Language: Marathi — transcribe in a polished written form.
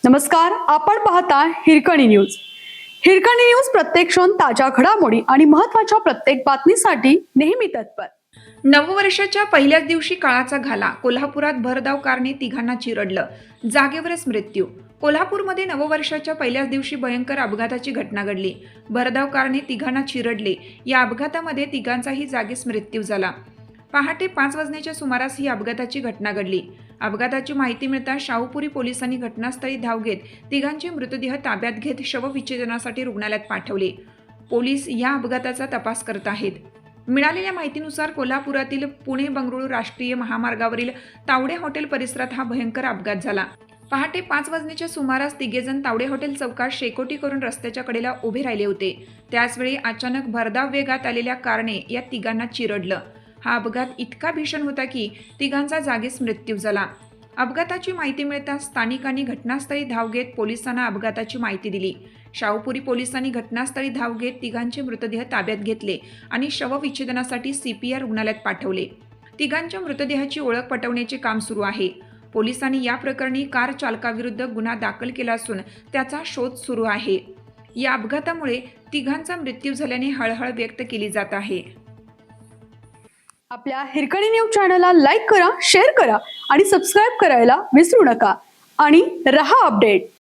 नमस्कार, आपण पाहता हिरकणी न्यूज. हिरकणी न्यूज प्रत्येक क्षण ताज्या घडामोडी आणि महत्त्वाच्या प्रत्येक बातमीसाठी नेहमी तत्पर. नववर्षाच्या पहिल्याच दिवशी काळाचा घाला. कोल्हापुरात भरधाव कारने तिघांना चिरडलं, जागेवरच मृत्यू. कोल्हापूरमध्ये नववर्षाच्या पहिल्याच दिवशी भयंकर अपघाताची घटना घडली. भरधाव कारने तिघांना चिरडले. या अपघातामध्ये तिघांचाही जागीच मृत्यू झाला. पहाटे 5 वाजण्याच्या सुमारास ही अपघाताची घटना घडली. अपघाताची माहिती मिळताच शाहूपुरी पोलिसांनी घटनास्थळी धाव घेत तिघांचे मृतदेह ताब्यात घेत शवविच्छेदनासाठी रुग्णालयात पाठवले. पोलीस या अपघाताचा तपास करत आहेत. मिळालेल्या माहितीनुसार कोल्हापुरातील पुणे बंगळुरू राष्ट्रीय महामार्गावरील तावडे हॉटेल परिसरात हा भयंकर अपघात झाला. पहाटे 5 वाजण्याच्या सुमारास तिघेजण तावडे हॉटेल चौकात शेकोटी करून रस्त्याच्या कडेला उभे राहिले होते. त्याचवेळी अचानक भरधाव वेगात आलेल्या कारने या तिघांना चिरडलं. हा अपघात इतका भीषण होता की तिघांचा जागीच मृत्यू झाला. अपघाताची माहिती मिळताच स्थानिकांनी घटनास्थळी धाव घेत पोलिसांना अपघाताची माहिती दिली. शाहूपुरी पोलिसांनी घटनास्थळी धाव घेत तिघांचे मृतदेह ताब्यात घेतले आणि शवविच्छेदनासाठी CPR रुग्णालयात पाठवले. तिघांच्या मृतदेहाची ओळख पटवण्याचे काम सुरू आहे. पोलिसांनी या प्रकरणी कार चालकाविरुद्ध गुन्हा दाखल केला असून त्याचा शोध सुरू आहे. या अपघातामुळे तिघांचा मृत्यू झाल्याने हळहळ व्यक्त केली जात आहे. आपल्या हिरकणी न्यूज चॅनलला लाईक करा, शेअर करा आणि सबस्क्राईब करायला विसरू नका. आणि रहा अपडेट.